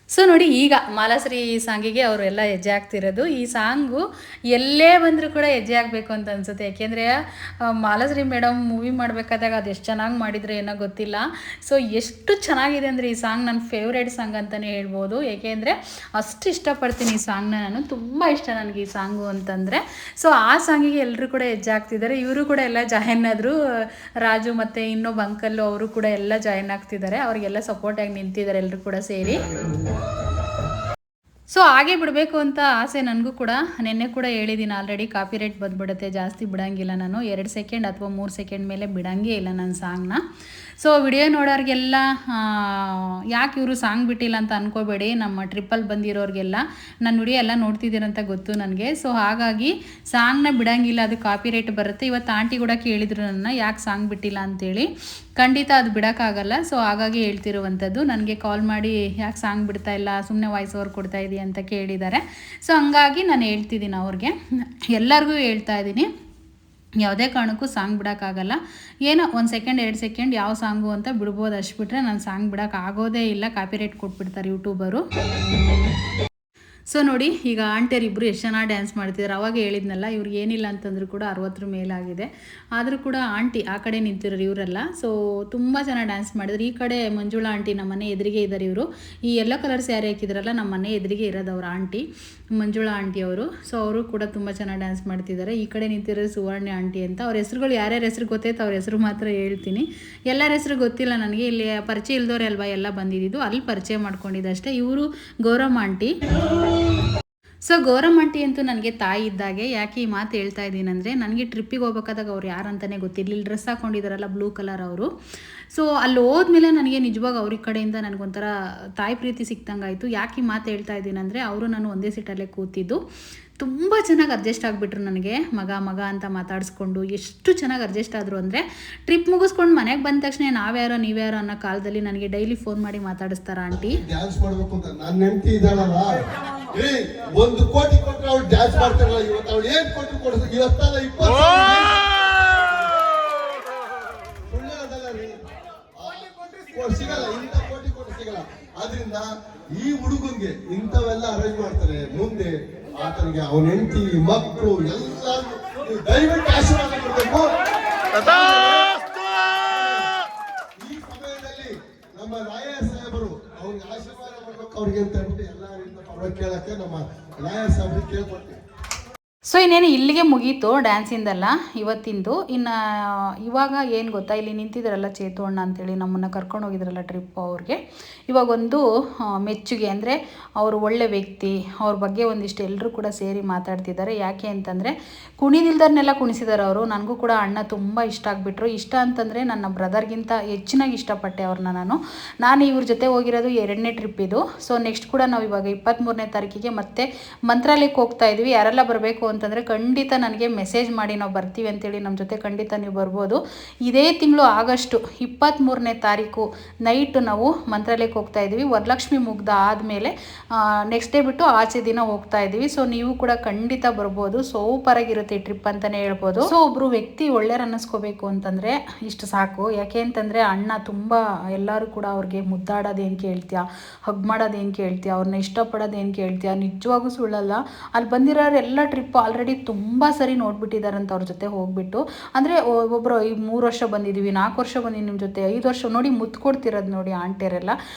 ಸೊ ನೋಡಿ, ಈಗ ಮಾಲಾಶ್ರೀ ಸಾಂಗಿಗೆ ಅವರು ಎಲ್ಲ ಹೆಜ್ಜೆ ಆಗ್ತಿರೋದು. ಈ ಸಾಂಗು ಎಲ್ಲೇ ಬಂದರೂ ಕೂಡ ಹೆಜ್ಜೆ ಆಗಬೇಕು ಅಂತ ಅನಿಸುತ್ತೆ. ಯಾಕೆಂದರೆ ಮಾಲಾಶ್ರೀ ಮೇಡಮ್ ಮೂವಿ ಮಾಡಬೇಕಾದಾಗ ಅದು ಎಷ್ಟು ಚೆನ್ನಾಗಿ ಮಾಡಿದರೆ ಏನೋ ಗೊತ್ತಿಲ್ಲ. ಸೊ ಎಷ್ಟು ಚೆನ್ನಾಗಿದೆ ಅಂದರೆ ಈ ಸಾಂಗ್ ನನ್ನ ಫೇವ್ರೇಟ್ ಸಾಂಗ್ ಅಂತಲೇ ಹೇಳ್ಬೋದು. ಏಕೆಂದರೆ ಅಷ್ಟು ಇಷ್ಟಪಡ್ತೀನಿ ಈ ಸಾಂಗ್ನ ನಾನು. ತುಂಬ ಇಷ್ಟ ನನಗೆ ಈ ಸಾಂಗು ಅಂತಂದರೆ. ಸೊ ಆ ಸಾಂಗಿಗೆ ಎಲ್ಲರೂ ಕೂಡ ಹೆಜ್ಜೆ ಆಗ್ತಿದ್ದಾರೆ. ಇವರು ಕೂಡ ಎಲ್ಲ ಜಾಯಿನ್ ಆದರು. ರಾಜು ಮತ್ತು ಇನ್ನೊಬ್ಬ ಅಂಕಲ್ಲು ಅವರು ಕೂಡ ಎಲ್ಲ ಜಾಯಿನ್ ಆಗ್ತಿದ್ದಾರೆ. ಅವರಿಗೆಲ್ಲ ಸಪೋರ್ಟಾಗಿ ನಿಂತಿದ್ದಾರೆ ಎಲ್ಲರೂ ಕೂಡ ಸೇರಿ. ಸೊ ಹಾಗೆ ಬಿಡಬೇಕು ಅಂತ ಆಸೆ ನನಗೂ ಕೂಡ. ನೆನ್ನೆ ಕೂಡ ಹೇಳಿದ್ದೀನಿ ಆಲ್ರೆಡಿ, ಕಾಪಿರೈಟ್ ಬಂದ್ಬಿಡುತ್ತೆ, ಜಾಸ್ತಿ ಬಿಡೋಂಗಿಲ್ಲ ನಾನು. 2 ಸೆಕೆಂಡ್ ಅಥವಾ 3 ಸೆಕೆಂಡ್ ಮೇಲೆ ಬಿಡೋಂಗೇ ಇಲ್ಲ ನನ್ನ ಸಾಂಗ್ನ. ಸೊ ವಿಡಿಯೋ ನೋಡೋರಿಗೆಲ್ಲ ಯಾಕೆ ಇವರು ಸಾಂಗ್ ಬಿಟ್ಟಿಲ್ಲ ಅಂತ ಅಂದ್ಕೋಬೇಡಿ. ನಮ್ಮ ಟ್ರಿಪ್ಪಲ್ಲಿ ಬಂದಿರೋರಿಗೆಲ್ಲ ನನ್ನ ವಿಡಿಯೋ ಎಲ್ಲ ನೋಡ್ತಿದ್ದೀರಂತ ಗೊತ್ತು ನನಗೆ. ಸೊ ಹಾಗಾಗಿ ಸಾಂಗ್ನ ಬಿಡೋಂಗಿಲ್ಲ, ಅದು ಕಾಪಿರೈಟ್ ಬರುತ್ತೆ. ಇವತ್ತು ಆಂಟಿ ಕೂಡ ಕೇಳಿದ್ರು ನನ್ನ, ಯಾಕೆ ಸಾಂಗ್ ಬಿಟ್ಟಿಲ್ಲ ಅಂತೇಳಿ. ಖಂಡಿತ ಅದು ಬಿಡೋಕ್ಕಾಗಲ್ಲ. ಸೊ ಹಾಗಾಗಿ ಹೇಳ್ತಿರುವಂಥದ್ದು. ನನಗೆ ಕಾಲ್ ಮಾಡಿ ಯಾಕೆ ಸಾಂಗ್ ಬಿಡ್ತಾ ಇಲ್ಲ, ಸುಮ್ಮನೆ ವಾಯ್ಸ್ ಓವರ್ ಕೊಡ್ತಾ ಇದೀಯ ಅಂತ ಕೇಳಿದ್ದಾರೆ. ಸೊ ಹಂಗಾಗಿ ನಾನು ಹೇಳ್ತಿದ್ದೀನಿ ಅವ್ರಿಗೆ, ಎಲ್ಲರಿಗೂ ಹೇಳ್ತಾ ಇದ್ದೀನಿ, ಯಾವುದೇ ಕಾರಣಕ್ಕೂ ಸಾಂಗ್ ಬಿಡೋಕ್ಕಾಗಲ್ಲ. ಏನೋ 1 ಸೆಕೆಂಡ್ 2 ಸೆಕೆಂಡ್ ಯಾವ ಸಾಂಗು ಅಂತ ಬಿಡ್ಬೋದು, ಅಷ್ಟು ಬಿಟ್ಟರೆ ನಾನು ಸಾಂಗ್ ಬಿಡೋಕ್ಕಾಗೋದೇ ಇಲ್ಲ, ಕಾಪಿರೈಟ್ ಕೊಟ್ಬಿಡ್ತಾರೆ ಯೂಟ್ಯೂಬರು. ಸೊ ನೋಡಿ, ಈಗ ಆಂಟಿಯರಿಬ್ಬರು ಎಷ್ಟು ಚೆನ್ನಾಗಿ ಡ್ಯಾನ್ಸ್ ಮಾಡ್ತಿದ್ದಾರೆ. ಅವಾಗ ಹೇಳಿದ್ನಲ್ಲ, ಇವ್ರಿಗೆ ಏನಿಲ್ಲ ಅಂತಂದ್ರೂ ಕೂಡ 60 ಮೇಲಾಗಿದೆ. ಆದರೂ ಕೂಡ ಆಂಟಿ ಆ ಕಡೆ ನಿಂತಿರೋರು ಇವರೆಲ್ಲ. ಸೊ ತುಂಬ ಚೆನ್ನಾಗಿ ಡ್ಯಾನ್ಸ್ ಮಾಡಿದ್ರು. ಈ ಕಡೆ ಮಂಜುಳಾ ಆಂಟಿ ನಮ್ಮ ಮನೆ ಎದುರಿಗೆ ಇದ್ದಾರೆ. ಇವರು ಈ ಯೆಲ್ಲೋ ಕಲರ್ ಸ್ಯಾರಿ ಹಾಕಿದ್ರಲ್ಲ, ನಮ್ಮ ಮನೆ ಎದುರಿಗೆ ಇರೋದು ಅವ್ರ ಆಂಟಿ, ಮಂಜುಳಾ ಆಂಟಿ ಅವರು. ಸೊ ಅವರು ಕೂಡ ತುಂಬ ಚೆನ್ನಾಗಿ ಡ್ಯಾನ್ಸ್ ಮಾಡ್ತಿದ್ದಾರೆ. ಈ ಕಡೆ ನಿಂತಿರೋದು ಸುವರ್ಣ ಆಂಟಿ ಅಂತ. ಅವ್ರ ಹೆಸರುಗಳು ಯಾರ್ಯಾರ ಹೆಸರು ಗೊತ್ತೈತೆ ಅವ್ರ ಹೆಸರು ಮಾತ್ರ ಹೇಳ್ತೀನಿ, ಎಲ್ಲರ ಹೆಸರು ಗೊತ್ತಿಲ್ಲ ನನಗೆ. ಇಲ್ಲಿ ಪರಿಚಯ ಇಲ್ದವ್ರೆ ಅಲ್ವಾ ಎಲ್ಲ ಬಂದಿದ್ದು, ಅಲ್ಲಿ ಪರಿಚಯ ಮಾಡ್ಕೊಂಡಿದ್ದಷ್ಟೇ. ಇವರು Gauramma aunty. So Gauramma aunty ಅಂತೂ ನನಗೆ ತಾಯಿ ಇದ್ದಾಗೆ. ಯಾಕೆ ಈ ಮಾತು ಹೇಳ್ತಾ ಇದ್ದೀನಿ ಅಂದರೆ, ನನಗೆ ಟ್ರಿಪ್ಪಿಗೆ ಹೋಗ್ಬೇಕಾದಾಗ ಅವ್ರು ಯಾರಂತಲೇ ಗೊತ್ತಿರಲಿಲ್ಲ. ಡ್ರೆಸ್ ಹಾಕ್ಕೊಂಡಿದ್ದಾರಲ್ಲ ಬ್ಲೂ ಕಲರ್ ಅವರು. ಸೊ ಅಲ್ಲಿ ಹೋದ್ಮೇಲೆ ನನಗೆ ನಿಜವಾಗ ಅವ್ರ ಕಡೆಯಿಂದ ನನಗೊಂಥರ ತಾಯಿ ಪ್ರೀತಿ ಸಿಕ್ತಂಗಾಯಿತು. ಯಾಕೆ ಈ ಮಾತು ಹೇಳ್ತಾ ಇದ್ದೀನಿ ಅಂದರೆ, ಅವರು ನಾನು ಒಂದೇ ಸೀಟಲ್ಲೇ ಕೂತಿದ್ದು. ತುಂಬ ಚೆನ್ನಾಗಿ ಅಡ್ಜಸ್ಟ್ ಆಗಿಬಿಟ್ರು ನನಗೆ. ಮಗ ಅಂತ ಮಾತಾಡಿಸ್ಕೊಂಡು ಎಷ್ಟು ಚೆನ್ನಾಗಿ ಅಡ್ಜಸ್ಟ್ ಆದರು ಅಂದರೆ, ಟ್ರಿಪ್ ಮುಗಿಸ್ಕೊಂಡು ಮನೆಗೆ ಬಂದ ತಕ್ಷಣ ನಾವ್ಯಾರೋ ನೀವ್ಯಾರೋ ಅನ್ನೋ ಕಾಲದಲ್ಲಿ ನನಗೆ ಡೈಲಿ ಫೋನ್ ಮಾಡಿ ಮಾತಾಡಿಸ್ತಾರ ಆಂಟಿ. ಡ್ಯಾನ್ಸ್ ಮಾಡಬೇಕು ಅಂತ ನನ್ನ ಹೆಂಡತಿ ಇದ್ದಾಳಲ್ಲ, 1 ಕೋಟಿ ಕೊಟ್ಟರೆ ಅವಳು ಡ್ಯಾನ್ಸ್ ಮಾಡ್ತಾರಲ್ಲ. ಇವತ್ತು ಅವಳು ಏನು ಕೊಟ್ಟರು ಇವತ್ತಲ್ಲ 20 ಸಿಗಲ್ಲ, ಇಂಥ ಕೋಟಿ ಕೊಟ್ಟು ಸಿಗಲ್ಲ. ಆದ್ರಿಂದ ಈ ಹುಡುಗನ್ಗೆ ಇಂಥವೆಲ್ಲ ಅರೇಂಜ್ ಮಾಡ್ತಾರೆ. ಮುಂದೆ ಆತನಿಗೆ ಅವನ ಹೆಂಡತಿ ಮಕ್ಕಳು ಎಲ್ಲರೂ ದಯವಿಟ್ಟು ಆಶೀರ್ವಾದ ಮಾಡಬೇಕು. ಈ ಸಮಯದಲ್ಲಿ ನಮ್ಮ ಲಾಯರ್ ಸಾಹೇಬರು ಅವ್ರಿಗೆ ಆಶೀರ್ವಾದ ಮಾಡಬೇಕು ಅವ್ರಿಗೆ ಅಂತ ಹೇಳ್ಬಿಟ್ಟು ಎಲ್ಲರಿಂದ ಪರವಾಗಿ ಕೇಳಕ್ಕೆ ನಮ್ಮ ಲಾಯರ್ ಸಾಹೇಬ್ರಿಗೆ ಕೇಳ್ಕೊಡ್ತೀವಿ. ಸೊ ಇನ್ನೇನು ಇಲ್ಲಿಗೆ ಮುಗೀತು ಡ್ಯಾನ್ಸಿಂದೆಲ್ಲ ಇವತ್ತಿಂದು. ಇನ್ನು ಇವಾಗ ಏನು ಗೊತ್ತಾ, ಇಲ್ಲಿ ನಿಂತಿದ್ದಾರಲ್ಲ ಚೇತು ಅಣ್ಣ ಅಂತೇಳಿ ನಮ್ಮನ್ನು ಕರ್ಕೊಂಡು ಹೋಗಿದ್ರಲ್ಲ ಟ್ರಿಪ್, ಅವ್ರಿಗೆ ಇವಾಗೊಂದು ಮೆಚ್ಚುಗೆ. ಅಂದರೆ ಅವರು ಒಳ್ಳೆ ವ್ಯಕ್ತಿ, ಅವ್ರ ಬಗ್ಗೆ ಒಂದಿಷ್ಟು ಎಲ್ಲರೂ ಕೂಡ ಸೇರಿ ಮಾತಾಡ್ತಿದ್ದಾರೆ. ಯಾಕೆ ಅಂತಂದರೆ, ಕುಣಿದಿಲ್ದನ್ನೆಲ್ಲ ಕುಣಿಸಿದ್ದಾರೆ ಅವರು. ನನಗೂ ಕೂಡ ಅಣ್ಣ ತುಂಬ ಇಷ್ಟ ಆಗಿಬಿಟ್ರು. ಇಷ್ಟ ಅಂತಂದರೆ ನನ್ನ ಬ್ರದರ್ಗಿಂತ ಹೆಚ್ಚಿನಾಗಿ ಇಷ್ಟಪಟ್ಟೆ ಅವ್ರನ್ನ ನಾನು ಇವ್ರ ಜೊತೆ ಹೋಗಿರೋದು 2ನೇ ಟ್ರಿಪ್ ಇದು. ಸೊ ನೆಕ್ಸ್ಟ್ ಕೂಡ ನಾವು ಇವಾಗ 23ನೇ ತಾರೀಕಿಗೆ ಮತ್ತೆ ಮಂತ್ರಾಲಯಕ್ಕೆ ಹೋಗ್ತಾ ಇದ್ವಿ. ಯಾರೆಲ್ಲ ಬರಬೇಕು ಅಂತಂದರೆ ಖಂಡಿತ ನನಗೆ ಮೆಸೇಜ್ ಮಾಡಿ, ನಾವು ಬರ್ತೀವಿ ಅಂತೇಳಿ, ನಮ್ಮ ಜೊತೆ ಖಂಡಿತ ನೀವು ಬರ್ಬೋದು. ಇದೇ ತಿಂಗಳು ಆಗಸ್ಟ್ 23ನೇ ತಾರೀಕು ನೈಟ್ ನಾವು ಮಂತ್ರಾಲಯಕ್ಕೆ ಹೋಗ್ತಾ ಇದ್ದೀವಿ. ವರಲಕ್ಷ್ಮಿ ಮುಗ್ದ ಆದಮೇಲೆ ನೆಕ್ಸ್ಟ್ ಡೇ ಬಿಟ್ಟು ಆಚೆ ದಿನ ಹೋಗ್ತಾ ಇದ್ದೀವಿ. ಸೊ ನೀವು ಕೂಡ ಖಂಡಿತ ಬರ್ಬೋದು. ಸೂಪರಾಗಿರುತ್ತೆ ಈ ಟ್ರಿಪ್ ಅಂತಲೇ ಹೇಳ್ಬೋದು. ಸೊ ಒಬ್ಬರು ವ್ಯಕ್ತಿ ಒಳ್ಳೆಯವ್ರು ಅನ್ನಿಸ್ಕೋಬೇಕು ಅಂತಂದರೆ ಇಷ್ಟು ಸಾಕು. ಯಾಕೆ ಅಂತಂದರೆ, ಅಣ್ಣ ತುಂಬ ಎಲ್ಲರೂ ಕೂಡ ಅವ್ರಿಗೆ ಮುದ್ದಾಡೋದೇನು ಕೇಳ್ತೀಯ, ಹಗ್ ಮಾಡೋದೇನು ಕೇಳ್ತೀಯ, ಅವ್ರನ್ನ ಇಷ್ಟಪಡೋದೇನು ಕೇಳ್ತೀಯ, ನಿಜವಾಗೂ ಸುಳ್ಳಲ್ಲ. ಅಲ್ಲಿ ಬಂದಿರೋರೆಲ್ಲ ಟ್ರಿಪ್ ಆಲ್ರೆಡಿ ತುಂಬ ಸರಿ ನೋಡ್ಬಿಟ್ಟಿದ್ದಾರಂತ ಅವ್ರ ಜೊತೆ ಹೋಗ್ಬಿಟ್ಟು. ಅಂದರೆ ಒಬ್ಬರು 3 ವರ್ಷ ಬಂದಿದ್ದೀವಿ, 4 ವರ್ಷ ಬಂದಿದ್ದು ನಿಮ್ಮ ಜೊತೆ, 5 ವರ್ಷ ನೋಡಿ ಮುತ್ತು ಕೊಡ್ತಿರೋದು ನೋಡಿ ಆಂಟಿಯರೆಲ್ಲ.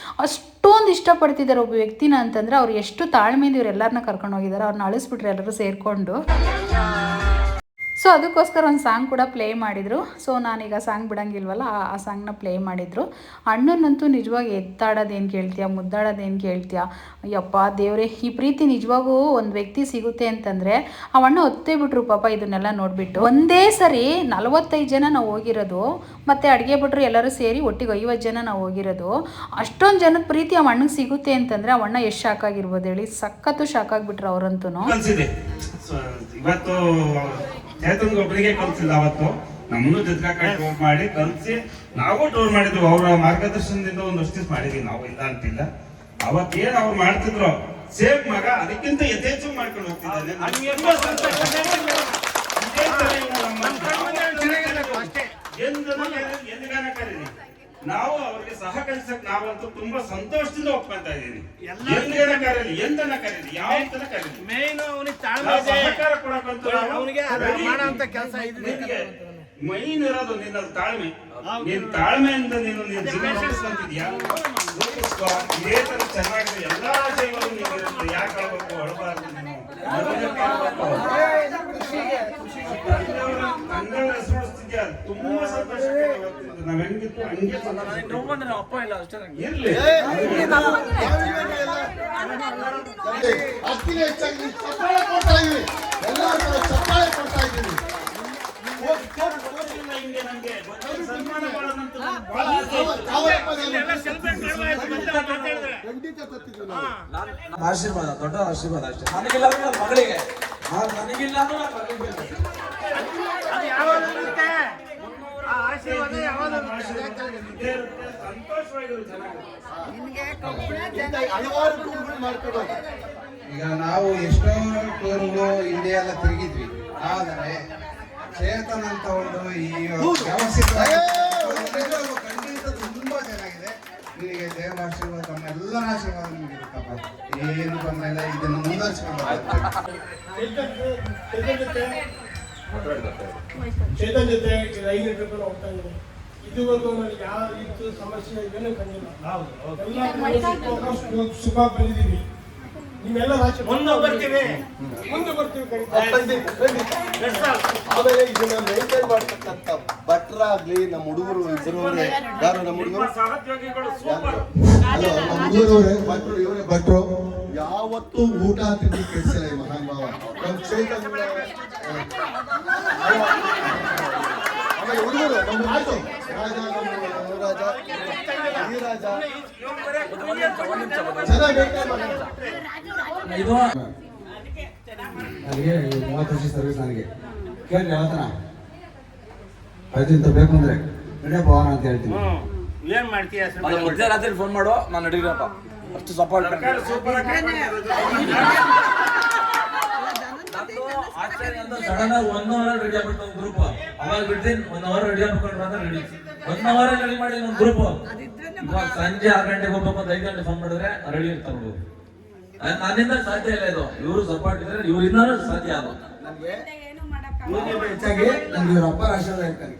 ಅಷ್ಟೊಂದು ಇಷ್ಟಪಡ್ತಿದ್ದಾರೆ ಒಬ್ಬ ವ್ಯಕ್ತಿನ ಅಂತಂದರೆ, ಅವ್ರು ಎಷ್ಟು ತಾಳ್ಮೆಯಿಂದ ಇವರೆಲ್ಲರನ್ನ ಕರ್ಕೊಂಡು ಹೋಗಿದ್ದಾರೆ. ಅವ್ರನ್ನ ಅಳಿಸ್ಬಿಟ್ರೆ ಎಲ್ಲರೂ ಸೇರಿಕೊಂಡು. ಸೊ ಅದಕ್ಕೋಸ್ಕರ ಒಂದು ಸಾಂಗ್ ಕೂಡ ಪ್ಲೇ ಮಾಡಿದರು. ಸೊ ನಾನೀಗ ಸಾಂಗ್ ಬಿಡೋಂಗಿಲ್ವಲ್ಲ, ಆ ಸಾಂಗ್ನ ಪ್ಲೇ ಮಾಡಿದರು. ಅಣ್ಣನಂತೂ ನಿಜವಾಗಿ ಎತ್ತಾಡೋದೇನು ಕೇಳ್ತೀಯ, ಮುದ್ದಾಡೋದೇನು ಕೇಳ್ತೀಯ, ಯಪ್ಪ ದೇವ್ರೆ, ಈ ಪ್ರೀತಿ ನಿಜವಾಗೂ ಒಂದು ವ್ಯಕ್ತಿ ಸಿಗುತ್ತೆ ಅಂತಂದರೆ ಆ ಅಣ್ಣ ಒತ್ತೇ ಬಿಟ್ರು ಪಾಪ. ಇದನ್ನೆಲ್ಲ ನೋಡಿಬಿಟ್ಟು ಒಂದೇ ಸರಿ 45 ಜನ ನಾವು ಹೋಗಿರೋದು, ಮತ್ತು ಅಡುಗೆ ಬಿಟ್ರು ಎಲ್ಲರೂ ಸೇರಿ ಒಟ್ಟಿಗೆ 50 ಜನ ನಾವು ಹೋಗಿರೋದು. ಅಷ್ಟೊಂದು ಜನದ ಪ್ರೀತಿ ಆ ಅಣ್ಣಗೆ ಸಿಗುತ್ತೆ ಅಂತಂದರೆ ಆ ಅಣ್ಣ ಎಷ್ಟು ಶಾಕ್ ಆಗಿರ್ಬೋದು ಹೇಳಿ. ಸಖತ್ತು ಶಾಕ್ ಆಗಿಬಿಟ್ರು ಅವರಂತೂ. ಇವತ್ತು ಚೇತನ್ಗೆ ಒಬ್ಬರಿಗೆ ಕಲ್ಸಿಲ್ಲ, ಅವತ್ತು ನಮ್ಮನ್ನು ಜೊತೆ ಟೂರ್ ಮಾಡಿ ಕಲ್ಸಿ ನಾವು ಟೂರ್ ಮಾಡಿದ್ವಿ. ಅವರ ಮಾರ್ಗದರ್ಶನದಿಂದ ಒಂದಷ್ಟು ದಿವಸ ಮಾಡಿದ್ವಿ ನಾವು, ಇಲ್ಲ ಅಂತಿಲ್ಲ. ಅವತ್ತೇನು ಅವ್ರು ಮಾಡ್ತಿದ್ರು ಸೇಫ್ ಮಗ ಅದಕ್ಕಿಂತ ಯಥೇಚ್ಛ ಮಾಡ್ಕೊಂಡು ಹೋಗ್ತಿದ್ದಾನೆ. ಎಂದಿಗಾನ ಕರೀರಿ, ನಾವು ಅವ್ರಿಗೆ ಸಹಕರಿಸಕ್ ನಾವಂತೂ ತುಂಬಾ ಸಂತೋಷದಿಂದ ಒಪ್ಕೊಂತ ಇದೀನಿ. ಎಂದಿಗಾನ ಕರೀರಿ, ಎಂತನ ಕರೀರಿ, ಯಾವ ಕರೀರಿ, ಮೇನ್ ಅವನಿಗೆ ತಾಳ್ಮೆ ಸಹಕಾರ ಕೊಡಕ್ಕಂತೂ ಅವನಿಗೆ ಮಾಡೋಂತ ಕೆಲಸ ಮೈನ್ ಇರೋದು ನಿನ್ನ ತಾಳ್ಮೆ. ನೀನ್ ತಾಳ್ಮೆಯಿಂದ ನೀನು ಜೀವನ ನಡೆಸ್ಕೊಂತಿದ್ಯಾ, ಇದೇ ತರ ಚೆನ್ನಾಗಿದೆ. ಎಲ್ಲಾ ಆಶಯಗಳು ನೀವಿರುತ್ತೆ. ಯಾಕೆ ಹೇಳ್ಬೇಕು, ಅಳಬಾರ್ದು. ತಂದೆಯವ್ರ ಹೆಸರಿಸ್ತಿದ್ಯಾ, ತುಂಬಾ ಸಂತೋಷ. ನಾವ್ ಹೆಂಗಿತ್ತು ಹಂಗೆ ಅಪ್ಪ ಇಲ್ಲ ಅಷ್ಟೇ ಇರ್ಲಿ. ಅಕ್ಕಿನ ಹೆಚ್ಚಾಗಿ ಚಪ್ಪಾಳೆ ಕೊಡ್ತಾ ಇದೀವಿ, ಎಲ್ಲರೂ ಚಪ್ಪಾಳೆ ಕೊಡ್ತಾ ಇದ್ದೀವಿ. ಸನ್ಮಾನ ಮಾಡೋದಂತ ಆಶೀರ್ವಾದ, ದೊಡ್ಡ ಆಶೀರ್ವಾದ ಅಷ್ಟೇ. ನನಗಿಲ್ಲ ಅಂದ್ರೆ ನನ್ನ ಮಗಳಿಗೆ, ನನಗಿಲ್ಲ ಅಂದ್ರೆ ನನ್ನ ಮಗಳಿಗೆ. ಅದು ಯಾವಾಗ ಇರುತ್ತೆ ಆ ಆಶೀರ್ವಾದ, ಯಾವಾಗ ಹಲವಾರು ಟೂರ್ಗಳು ಮಾಡ್ಕೊಡೋದು. ಈಗ ನಾವು ಎಷ್ಟೋ ಟೂರ್ಗಳು ಇಂಡಿಯಾ ಎಲ್ಲ ತಿರುಗಿದ್ವಿ, ಆದರೆ ಚೇತನ್ ಅಂತ ಒಂದು ಈ ವ್ಯವಸ್ಥಿತ ಖಂಡಿತ ತುಂಬಾ ಚೆನ್ನಾಗಿದೆ. ನಿನಗೆ ದೇವರ ಆಶೀರ್ವಾದ, ತಮ್ಮ ಎಲ್ಲರ ಆಶೀರ್ವಾದ ನಿಮಗೆ ಇರುತ್ತಪ್ಪ. ಏನು ತೊಂದರೆ ಇಲ್ಲ, ಇದನ್ನು ಮುಂದುವರಿಸ್ಕೊಂಡು ಚೇತನ್ ಜೊತೆ 5 ಟ್ರಿಪ್ ಹೋಗ್ತಾ ಇದ್ದೀನಿ. ಇದುವರೆಗೂ ನನಗೆ ಯಾವ ರೀತಿ ಸಮಸ್ಯೆ ಏನೂ ಕಂಡಿಲ್ಲ. ಎಲ್ಲ ಸುಖ ಬಂದಿದ್ದೀವಿ. ನಿಮ್ಮೆಲ್ಲ ಮುಂದೆ ಬರ್ತೀವಿ ಆಮೇಲೆ ಇದನ್ನ ಮೇಂಟೈನ್ ಮಾಡ್ತಕ್ಕಂಥ ಭಟ್ರಾಗ್ಲಿ, ನಮ್ಮ ಹುಡುಗರು ಇಬ್ಬರು ಯಾರು, ನಮ್ಮ ಹುಡುಗರು ಸಹೋದ್ಯೋಗಿಗಳು ಸೂಪರ್. ಅಲ್ಲ, ನಮ್ಮ ಹುಡುಗರವ್ರೆ ಭಟ್ರು, ಇವರೇ ಭಟ್ರು. ಯಾವತ್ತೂ ಊಟ ತಿಂಡಿ ಕೆಡಿಸಿಲ್ಲ ಈ ಮಹಾನ್ ಭಾವ. ನಮ್ಮ ಚೇತನ್ ಆಮೇಲೆ ಹುಡುಗರು ನಮ್ಮ ರಾಜ ರಾಜ ಈ ರಾಜ ಚೆನ್ನಾಗಿ ಮೇಂಟೈನ್ ಮಾಡ್ತಾರೆ. ನನಗೆ 30 ವರ್ಷ ಸರ್ವಿಸ್. ನನಗೆ ಕೇಳಿ ಯಾವತ್ತನ ಇಂತ ಬೇಕು ಅಂದ್ರೆ ನಡೆಯಪ್ಪ ಅಂತ ಹೇಳ್ತೀನಿ. ಏನ್ ಮಾಡ್ತೀಯ? ಮಧ್ಯರಾತ್ರಿ ಫೋನ್ ಮಾಡು, ನಾನು ನಡೀರಪ್ಪ. ಅಷ್ಟು ಸಪೋರ್ಟ್ ಸಡನ್ ಆಗಿ 1 ಅವರ್ ರೆಡಿ ಆಗ್ಬಿಟ್ಟು ಗ್ರೂಪ್. ಅವಾಗ ಬಿಡ್ತೀನಿ 1 ಅವರ್ ರೆಡಿ ಆಗ್ಬಿಟ್ಟು ರೆಡಿ 1 ಅವರ್ ರೆಡಿ ಮಾಡಿ ಒಂದು ಗ್ರೂಪ್. ಇವಾಗ ಸಂಜೆ 6 ಗಂಟೆಗೆ ಹೋಗ್ಬೇಕು ಅಂತ 5 ಗಂಟೆ ಫೋನ್ ಮಾಡಿದ್ರೆ ರೆಡಿ ಇರ್ತಾರೆ ಹುಡುಗರು. ನನ್ನಿಂದ ಸಾಧ್ಯ ಇಲ್ಲ ಇದು, ಇವರು ಸಪೋರ್ಟ್ ಇದ್ರೆ ಇವರಿಂದ ಸಾಧ್ಯ ಅದು. ಹೆಚ್ಚಾಗಿ ನಮ್ಗೆ ಇವ್ರ ಅಪ್ಪರ ಆಶೀರ್ವಾದ ಇರ್ತಾರೆ.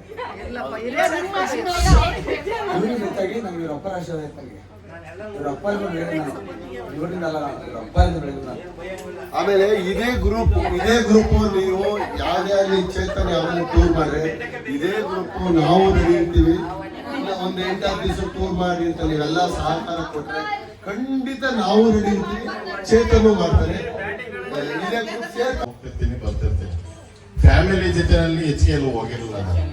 ಇವ್ರಿಗೆ ಹೆಚ್ಚಾಗಿ ನಮ್ಗೆ ಇವ್ರ ಅಪ್ಪರ ಆಶೀರ್ವಾದ ಇರ್ತಾರೆ. ಇವ್ರ ಅಪ್ಪರಿಂದ ಬೆಳೆದ ನಾನು, ಇವರಿಂದ ಅಲ್ಲ, ಇವ್ರ ಅಪ್ಪರಿಂದ ಬೆಳೆದ ನಾನು. ಆಮೇಲೆ ಇದೇ ಗ್ರೂಪ್ ನೀವು ಯಾವುದೇ ಆಗಲಿ ಚೇತನ ಯಾವಾಗ ಟೂರ್ ಮಾಡ್ರಿ, ಇದೇ ಗ್ರೂಪ್ ನಾವು ರೆಡಿ ಇರ್ತೀವಿ. ಒಂದು 8-10 ದಿವಸ ಟೂರ್ ಮಾಡಿ ಅಂತ ನೀವೆಲ್ಲ ಸಹಕಾರ ಕೊಟ್ರೆ ಖಂಡಿತ ನಾವು ರೆಡಿ ಇರ್ತೀವಿ. ಚೇತನು ಮಾಡ್ತಾರೆ. ಇದೇ ಗ್ರೂಪ್ ಹೋಗ್ತಿರ್ತೀನಿ, ಬರ್ತಿರ್ತೀನಿ. ಫ್ಯಾಮಿಲಿ ಜೊತೆನಲ್ಲಿ ಹೆಚ್ಚಿಗೆ ಎಲ್ಲೂ ಹೋಗಿರಲಿಲ್ಲ ನಾನು.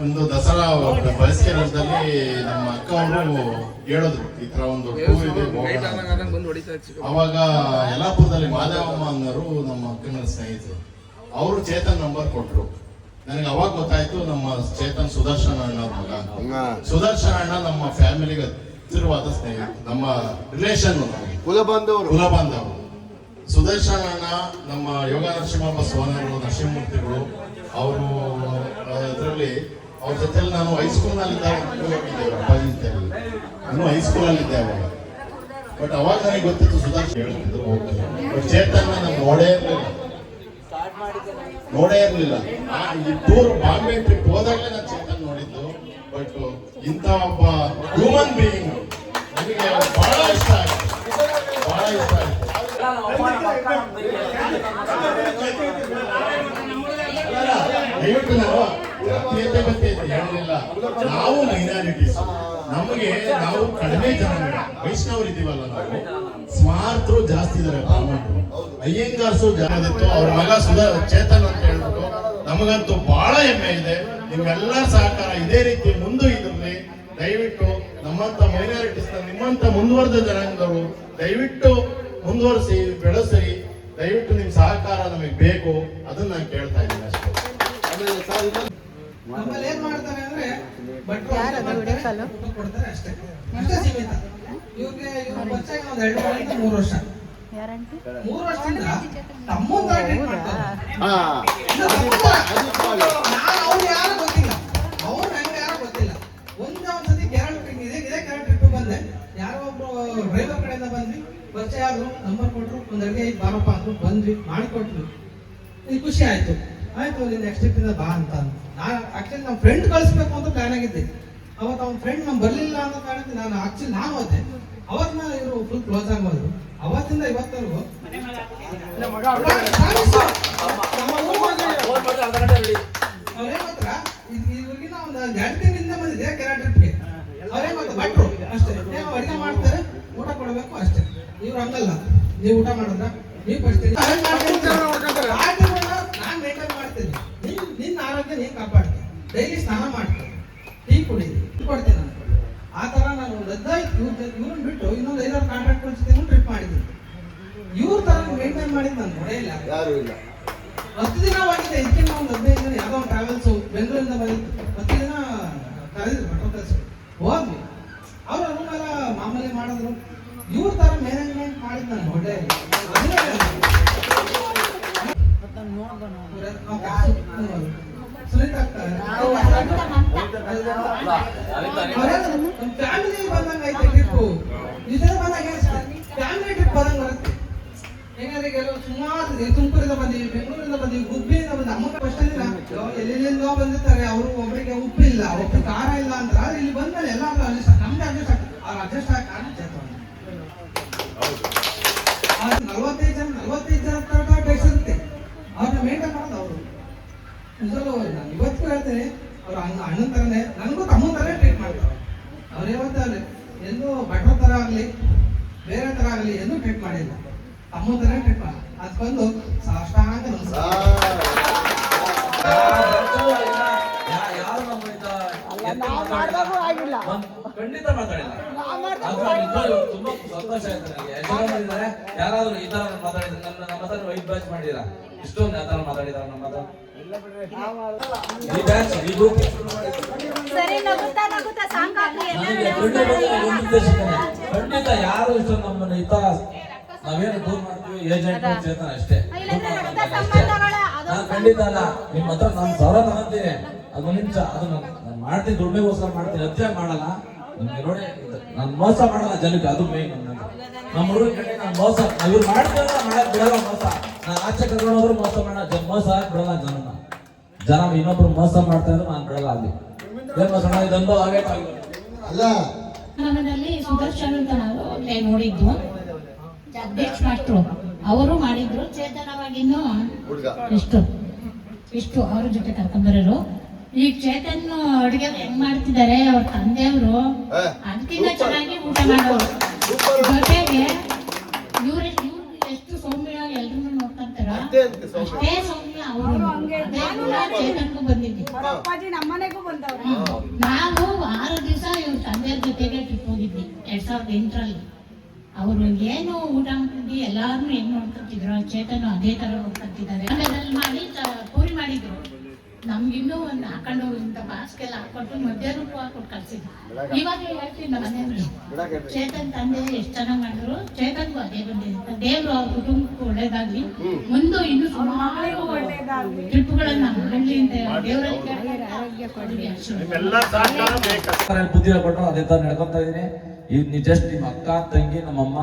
ಒಂದು ದಸರಾ ಬಯಸ್ಕೆ ರಥದಲ್ಲಿ ನಮ್ಮ ಅಕ್ಕ ಅವರು ಹೇಳಿದ್ರು, ಈ ತರ ಒಂದು ಟೂರ್ ಇದೆ ಹೋಗೋಣ. ಅವಾಗ ಯಲ್ಲಾಪುರದಲ್ಲಿ ಮಾದೇವಮ್ಮ ಅನ್ನೋರು ನಮ್ಮ ಅಕ್ಕನ ಸ್ನೇಹಿತರು, ಅವರು ಚೇತನ್ ನಂಬರ್ ಕೊಟ್ರು. ನನಗೆ ಅವಾಗ ಗೊತ್ತಾಯ್ತು ನಮ್ಮ ಚೇತನ್ ಸುದರ್ಶನ ಅಣ್ಣವ್ರ ಮಗ. ಸುದರ್ಶನ ಅಣ್ಣ ನಮ್ಮ ಫ್ಯಾಮಿಲಿಗೆ ಹತ್ತಿರವಾದ ಸ್ನೇಹಿತ, ನಮ್ಮ ರಿಲೇಷನ್, ಕುಲಬಾಂಧವರು. ಸುದರ್ಶನ ಅಣ್ಣ ನಮ್ಮ ಯೋಗ ನರಸಿಂಹಪ್ಪ ಸೋನರು, ನರಸಿಂಹಮೂರ್ತಿಗಳು ಅವರು ಇದರಲ್ಲಿ ಅವ್ರ ಜೊತೆಲಿ ನಾನು ಹೈಸ್ಕೂಲ್ನಲ್ಲಿದ್ದಾಗ ಹೋಗಿದ್ದೇವೆ. ಅಪ್ಪಾಜಿ ಜೊತೆಲಿ ನಾನು ಹೈಸ್ಕೂಲಲ್ಲಿದ್ದೆ ಅವಾಗ. ಬಟ್ ಅವಾಗ ನನಗೆ ಗೊತ್ತಿತ್ತು ಸುದರ್ಶನ್ ಹೇಳ್ತಿದ್ರು ಹೋಗ್ತಾರೆ. ಬಟ್ ಚೇತನ್ನ ನಾನು ನೋಡೇ ಇರಲಿಲ್ಲ. ಈ ಟೂರ್ ಬಾಂಬೆ ಟ್ರಿಪ್ ಹೋದಾಗಲೇ ನಾನು ಚೇತನ್ ನೋಡಿದ್ದು. ಬಟ್ ಇಂಥ ಒಬ್ಬ ಹ್ಯೂಮನ್ ಬೀಯಿಂಗ್ ನನಗೆ ಬಹಳ ಇಷ್ಟ ಆಯ್ತು. ದಯವಿಟ್ಟು ನಾವು ಜಾತೀಯತೆ ಬಗ್ಗೆ ಹೇಳಲಿಲ್ಲ. ನಾವು ಮೈನಾರಿಟೀಸ್, ನಾವು ಕಡಿಮೆ ಜನ, ವೈಷ್ಣವರು ಇದೀವಲ್ಲ, ನಾವು ಸ್ಮಾರ್ತರು ಜಾಸ್ತಿ ಇದಾರೆ, ಬ್ರಾಹ್ಮಣರು, ಅಯ್ಯಂಗಾರ್ಸು ಜಾಸ್ತಿ. ಅವ್ರ ಮಗ ಚೇತನ್ ಅಂತ ಹೇಳ್ಬಿಟ್ಟು ನಮಗಂತೂ ಬಹಳ ಹೆಮ್ಮೆ ಇದೆ. ನಿಮ್ಮೆಲ್ಲರ ಸಹಕಾರ ಇದೇ ರೀತಿ ಮುಂದೆ ಇದ್ರಲ್ಲಿ ದಯವಿಟ್ಟು ನಮ್ಮಂತ ಮೈನಾರಿಟೀಸ್ ನಿಮ್ಮಂತ ಮುಂದುವರೆದ ಜನಾಂಗದವರು ದಯವಿಟ್ಟು ಮುಂದುವರಿಸಿ ಬೆಳೆಸಿ. ದಯವಿಟ್ಟು ನಿಮ್ ಸಹಕಾರ ನಮಗೆ ಬೇಕು, ಅದನ್ನ ನಾನು ಕೇಳ್ತಾ ಇದ್ದೀನಿ ಅಷ್ಟೇ. ನಮ್ಮಲ್ಲಿ ಏನ್ ಮಾಡ್ತಾರೆ ಅಂದ್ರೆ ಭಟ್ರು ಊಟ ಕೊಡ್ತಾರೆ ಅಷ್ಟೇ, ಅಷ್ಟೇ ಸೀಮಿತ. ಇವ್ರಿಗೆ ವರ್ಷಕ್ಕೆ ಒಂದು 2 ವರ್ಷದಿಂದ 3 ವರ್ಷ, 3 ವರ್ಷದಿಂದ ತಮ್ಮಂತ ಟ್ರೀಟ್ ಮಾಡ್ತಾರೆ. ಅವ್ರು ಯಾರು ಗೊತ್ತಿಲ್ಲ, ಅವ್ರು ನಂಗೆ ಯಾರು ಗೊತ್ತಿಲ್ಲ. ಒಂದ್ಸತಿ ಕೇರಳ ಟ್ರಿಪ್ ಇದೇ ಕೇರಳ ಟ್ರಿಪ್ ಬಂದೆ, ಯಾರೋ ಒಬ್ರು ಡ್ರೈವರ್ ಕಡೆಯಿಂದ ಬಂದ್ವಿ, ಪರಿಚಯ ಆದ್ರು, ನಂಬರ್ ಕೊಟ್ರು, ಒಂದ್ ಅಡುಗೆ ಐದು ಬಾರಪ್ಪ ಅಂದ್ರು, ಬಂದ್ವಿ, ಮಾಡಿಕೊಟ್ರು. ಇದು ಖುಷಿ ಆಯ್ತು. ನೀನು ನೆಕ್ಸ್ಟ್ ಟ್ರಿಪ್ ಇಂದ ಬಾ ಅಂತ. ಆಕ್ಚುಲಿ ನಮ್ಮ ಫ್ರೆಂಡ್ ಕಳಿಸ್ಬೇಕು ಅಂತ ಪ್ಲಾನ್ ಆಗಿದ್ದೆ. ಅವತ್ತು ಅವ್ನ ಫ್ರೆಂಡ್ ನಮ್ ಬರ್ಲಿಲ್ಲ ಅನ್ನೋ ಕಾರಣಕ್ಕೆ ನಾನು ಹೋದೆ. ಅವತ್ ಮೇಲೆ ಇವರು ಫುಲ್ ಕ್ಲೋಸ್ ಆಗೋದ್ರು. ಅವತ್ತಿಂದ ಇವತ್ತರೆಗೂ ಅವ್ರೇ ಮಾತ್ರ ಇವ್ರಿಗಿನ ಒಂದು 2 ತಿಂಗಳಿಂದ ಬಂದಿದೆ ಕೇರಳ ಟ್ರಿಪ್ಗೆ. ಅವರೇ ಮಾತ್ರ ಭಟ್ರು ಅಷ್ಟೇ, ಅಡಿಗೆ ಮಾಡ್ತಾರೆ, ಊಟ ಕೊಡಬೇಕು ಅಷ್ಟೇ. ಇವ್ರು ಹಂಗಲ್ಲ, ನೀವು ಊಟ ಮಾಡಿದ್ರ ನೀವು ಪಡಿಸ್ತೀರಿ, ನಾನು ಮೇಂಟೈನ್ ಮಾಡ್ತೀನಿ, ನಿನ್ನ ಆರೋಗ್ಯ ನೀನು ಕಾಪಾಡ್ತೀನಿ, ಡೈಲಿ ಸ್ನಾನ ಮಾಡ್ತೀನಿ, ಟೀ ಕುಡಿತೀನಿ, ಕೊಡ್ತೀನಿ ನಾನು. ಆ ಥರ ನಾನು ಒಂದು 15 ಇವ್ರನ್ನ ಬಿಟ್ಟು ಇನ್ನೊಂದು 5 ಕಾಂಟ್ರಾಕ್ಟ್ ಜೊತೆ ಟ್ರಿಪ್ ಮಾಡಿದ್ದೀನಿ. ಇವ್ರ ಥರ ಮೇಂಟೈನ್ ಮಾಡಿದ್ದು ನಾನು ನೋಡೇ ಯಾರು ಇಲ್ಲ. 10 ದಿನ ಹೋಗಿದೆ, ಇದಕ್ಕಿಂತ ಒಂದು 15 ದಿನ ಯಾವುದೋ ಒಂದು ಟ್ರಾವೆಲ್ಸು ಬೆಂಗಳೂರಿಂದ ಬಂದಿತ್ತು. 10 ದಿನ ಕರೆದಿದ್ರು, ಭಟ್ರು ಕಳಿಸಿ ಹೋದ್ವಿ. ಅವ್ರ ರೂಮೆಲ್ಲ ಮಾಮೂಲಿ ಮಾಡಿದ್ರು. ಇವ್ರ ತರ ಮ್ಯಾನೇಜ್ಮೆಂಟ್ ಮಾಡಿದ್ ನಾನು ಹೊಡೆ ಫ್ಯಾಮಿಲಿ ಬಂದಂಗ ಐತೆ ಟ್ರಿಪ್ಪು. ಇದರ ಬಂದಾಗ ಫ್ಯಾಮಿಲಿ ಟ್ರಿಪ್ ಬಂದಂಗ ಬರುತ್ತೆ. ಹೆಂಗಂದ್ರೆ ಕೆಲವು ಸುಮಾರು ತುಮಕೂರಿಂದ ಬಂದಿವಿ, ಬೆಂಗಳೂರಿಂದ ಬಂದಿವಿ, ಗುಬ್ಬಿಯಿಂದ ಬಂದ ಅಮ್ಮ ಫಸ್ಟ್ ಎಲ್ಲೆಲ್ಲಿಂದೋ ಬಂದಿರ್ತಾರೆ. ಅವರು ಒಬ್ಬರಿಗೆ ಉಪ್ಪಿಲ್ಲ, ಒಬ್ಬರಿಗೆ ಖಾರ ಇಲ್ಲ ಅಂದ್ರೆ ಇಲ್ಲಿ ಬಂದ್ಮೇಲೆ ಎಲ್ಲಾದ್ರೂ ಅಡ್ಜಸ್ಟ್, ನಮ್ಗೆ ಅಡ್ಜಸ್ಟ್ ಆಗ್ತದೆ. ಅವ್ರು ಅಡ್ಜಸ್ಟ್ ಆಗಿ 45 ಜನ ಟೇಸ್ಟ್ ಇರುತ್ತೆ. ಅವ್ರನ್ನ ಮೇಂಟೈನ್ ಮಾಡೋದು ಅವರು. ನಾನು ಇವತ್ತು ಹೇಳ್ತೇನೆ, ಅವ್ರು ಅಣ್ಣನ ಥರನೇ, ನನಗೂ ತಮ್ಮನ ಥರನೇ ಟ್ರೀಟ್ ಮಾಡ್ತಾರೆ. ಅವ್ರು ಯಾವತ್ತೂ ಎಲ್ಲೂ ಭಟ್ರ ಥರ ಆಗಲಿ ಬೇರೆ ಥರ ಆಗಲಿ ಎಲ್ಲೂ ಟ್ರೀಟ್ ಮಾಡಿಲ್ಲ, ತಮ್ಮನ ಥರನೇ ಟ್ರೀಟ್ ಮಾಡಿ. ಅದು ಬಂದು ಸಾಷ್ಟಾಂಗ ಖಂಡಿತ ಮಾತಾಡಿಲ್ಲ. ತುಂಬಾ ಸಂತೋಷ ಆಯ್ತು ನನಗೆ. ಯಾರಾದ್ರೂ ಈ ತರ ಮಾತಾಡಿದ್ರೆ ನಮ್ಮ ಹತ್ರ ವೈಟ್ ಬ್ಯಾಚ್ ಮಾಡಿದೀರಾ, ಇಷ್ಟೊಂದು ಯಾವ ತರ ಮಾತಾಡಿದಾರ ನಮ್ಮ ಹತ್ರ. ಈ ಬ್ಯಾಚ್ ಈ ಗ್ರೂಪ್ ಖಂಡಿತ ಯಾರು ಇಷ್ಟೊಂದು ನಮ್ಮನ್ನ ಈ ತರ ನಾವೇನು ದೂರ ಮಾಡ್ತೀವಿ ಏಜೆಂಟ್ ಚೇತನ ಅಷ್ಟೇ. ನಾನು ಖಂಡಿತ ಅಲ್ಲ, ನಿಮ್ಮ ಹತ್ರ ನಾನು 1000 ತಗೊಂತೀನಿ, ಅದು ನಿಮಿಷ ಅದು ನಾನು ಮಾಡ್ತೀನಿ, ದುಡ್ಮೆಗೋಸ್ಕರ ಮಾಡ್ತೀನಿ, ಅತ್ಯಾಗ ಮಾಡಲ್ಲ. ನಿಮ್ಗೆ ನೋಡಿ, ನಾನು ಮೋಸ ಮಾಡಲ್ಲ ಜನಕ್ಕೆ, ಅದು ಮೇನ್. ನಮ್ಮ ಹುಡುಗರ ಕಡೆ ನಾನು ಮೋಸ, ಇವ್ರು ಮಾಡ್ತೀವಿ ಮಾಡಕ್ ಬಿಡಲ್ಲ ಮೋಸ. ನಾನು ಆಚೆ ಕರ್ಕೊಂಡು ಹೋದ್ರು ಮೋಸ ಮಾಡೋ ಮೋಸ ಬಿಡಲ್ಲ ಜನ ಇನ್ನೊಬ್ರು ಮೋಸ ಮಾಡ್ತಾ ಇದ್ರು ನಾನು ಬಿಡಲ್ಲ. ಅಲ್ಲಿ ಏನ್ ಮೋಸ ಮಾಡೋದು ಅನುಭವ ಆಗೈತೆ. ಅಲ್ಲ ನಮ್ಮದಲ್ಲಿ ಸುದರ್ಶನ್ ಅಂತ ನಾವು ನೋಡಿದ್ದು, ಜಗದೀಶ್ ಮಾಸ್ಟ್ರು ಅವರು ಮಾಡಿದ್ರು. ಚೇತನವಾಗಿನ್ನು ಇಷ್ಟು ಅವ್ರ ಜೊತೆ ಕರ್ಕೊಂಡ್ಬರೋರು. ಈಗ ಚೇತನ್ ಅಡುಗೆ ಹೆಂಗ್ ಮಾಡ್ತಿದ್ದಾರೆ ಅವ್ರ ತಂದೆಯವರು, ಅದಕ್ಕಿಂತ ಚೆನ್ನಾಗಿ ಊಟ ಮಾಡೋರು. ಜೊತೆಗೆ ಇವ್ರು ಎಷ್ಟು ಸೌಮ್ಯ ಎಲ್ರು ನೋಡ್ಕೊಂತಾರ, ಅಷ್ಟೇ ಸೌಮ್ಯ ಅವರು. ಚೇತನ್ಗೂ ಬಂದಿದ್ವಿ ನಾವು 6 ದಿವಸ ಇವ್ರ ತಂದೆಯವ್ರ ಜೊತೆಗೆ ಟ್ರಿಪ್ ಹೋಗಿದ್ವಿ 2008ರಲ್ಲಿ. ಅವರು ಏನು ಊಟ ಮಾಡ್ತಿದ್ವಿ, ಎಲ್ಲಾರು ಹೆಂಗ್ ನೋಡ್ಕೊಂತಿದ್ರು, ಚೇತನ್ ಅದೇ ತರ ನೋಡ್ಕೊಂತಿದ್ದಾರೆ. ಮಾಡಿ ಪೂರಿ ಮಾಡಿದ್ರು, ನಮ್ಗಿನ್ನೂ ಒಂದು ಹಾಕೊಂಡು ಇಂಥ ಬಾಸ್ಗೆಲ್ಲ ಹಾಕೊಟ್ಟು ಮಧ್ಯಾಹ್ನ ಕೊಟ್ಟು ಕಳ್ಸಿದ್ರು. ಇವಾಗ ಹೇಳ್ತೀನಿ ನಮ್ಮ ಮನೆಯವ್ರಿಗೆ, ಚೇತನ್ ತಂದೆ ಎಷ್ಟು ಚೆನ್ನಾಗಿ ಮಾಡಿದ್ರು, ಚೇತನ್ಗೂ ಅದೇ ಬಂದಿದೆ. ದೇವ್ರು ಅವ್ರ ಕುಟುಂಬಕ್ಕೂ ಒಳ್ಳೇದಾಗ್ಲಿ, ಮುಂದೆ ಇನ್ನು ಸುಮಾರು ಟ್ರಿಪ್ಗಳನ್ನ ಮಾಡಲಿ ಅಂತ ದೇವರಲ್ಲಿ ಬುದ್ಧಿ ಕೊಟ್ಟು ಅದೇ ತರ ನಡ್ಕೊಂತ ಇದೀನಿ. ಈಗ ನೀ ಜಸ್ಟ್ ನಿಮ್ಮ ಅಕ್ಕ ತಂಗಿ ನಮ್ಮಮ್ಮ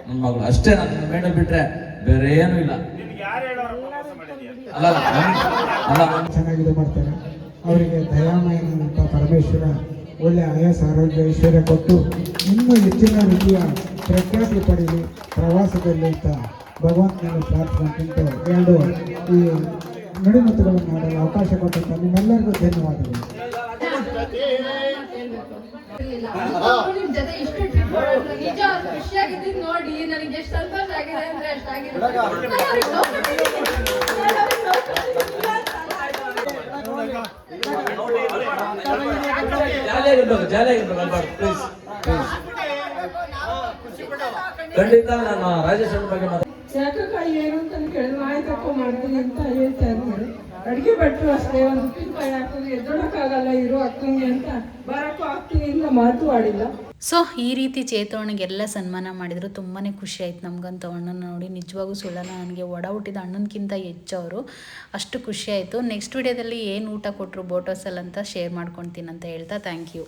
ನನ್ನ ಮಗಳು ಅಷ್ಟೇ ನನ್ನ ಮೇಡಲ್ ಬಿಟ್ರೆ ಬೇರೆ ಏನೂ ಇಲ್ಲ. ಚೆನ್ನಾಗಿದೆ ಮಾಡ್ತಾರೆ. ಅವರಿಗೆ ದಯಾಮಯನಂತ ಪರಮೇಶ್ವರ ಒಳ್ಳೆ ಆಯಾಸ ಆರೋಗ್ಯ ಐಶ್ವರ್ಯ ಕೊಟ್ಟು ಇನ್ನೂ ಹೆಚ್ಚಿನ ರೀತಿಯ ಪ್ರಖ್ಯಾತಿ ಪಡೆಯಲಿ, ಪ್ರವಾಸದಲ್ಲಿ ಅಂತ ಭಗವಂತನಲ್ಲಿ ಪ್ರಾರ್ಥನೆ ಈ ನುಡಿಮುತ್ತುಗಳನ್ನು ಆಡಲು ಅವಕಾಶ ಕೊಟ್ಟಂತ ನಿಮ್ಮೆಲ್ಲರಿಗೂ ಧನ್ಯವಾದಗಳು. ನಿಮ್ ಜೊತೆ ಇಷ್ಟು ಟ್ರಿಪ್ ಮಾಡೋದು ನಿಜ ಖುಷಿಯಾಗಿದ್ದು ನೋಡಿ ನನಗೆ ಎಷ್ಟು ಸಂತೋಷ ಆಗಿದೆ ಅಂದ್ರೆ ಅಷ್ಟಾಗಿದೆ. ಜಾಲಿಯಾಗಿರ್ಬೇಕು ಅಲ್ಬಾರ್ದು ಪ್ಲೀಸ್ ಖಂಡಿತ. ನಾನು ರಾಜೇಶ್ ಅವ್ರ ಬಗ್ಗೆ ಯಾಕಕ್ಕ ಏನು ಅಂತ ಕೇಳಿದ್ರು ಆಯ್ತಕ್ಕ ಮಾಡ್ತೀನಿ ಅಂತ ಹೇಳ್ತಾ ಇದ್ದಾರೆ. ಅಡುಗೆ ಭಟ್ರು ಅಷ್ಟೇ ಒಂದು ಉಪ್ಪಿನಕಾಯಿ ಹಾಕಿದ್ರೆ ಎದ್ದೊಳಕ್ಕಾಗಲ್ಲ ಇರೋ ಅಕ್ಕಂಗೆ ಅಂತ ಬರಕ್ಕೂ ಆಗ್ತೀನಿ ಅಂತ ಮಾತು ಆಡಿಲ್ಲ. ಸೊ ಈ ರೀತಿ ಚೇತವನಿಗೆಲ್ಲ ಸನ್ಮಾನ ಮಾಡಿದ್ರು. ತುಂಬಾ ಖುಷಿ ಆಯ್ತು ನಮಗಂತೂ ಅಣ್ಣನ ನೋಡಿ. ನಿಜವಾಗೂ ಸುಳ್ಳಲ್ಲ, ನನಗೆ ಒಡ ಹುಟ್ಟಿದ ಅಣ್ಣನಕ್ಕಿಂತ ಹೆಚ್ಚು ಅವರು. ಅಷ್ಟು ಖುಷಿ ಆಯಿತು. ನೆಕ್ಸ್ಟ್ ವಿಡಿಯೋದಲ್ಲಿ ಏನು ಊಟ ಕೊಟ್ಟರು ಬೋಟ್ ಹೌಸಲ್ಲಿ ಅಂತ ಶೇರ್ ಮಾಡ್ಕೊಳ್ತೀನಿ ಅಂತ ಹೇಳ್ತಾ ಥ್ಯಾಂಕ್ ಯು.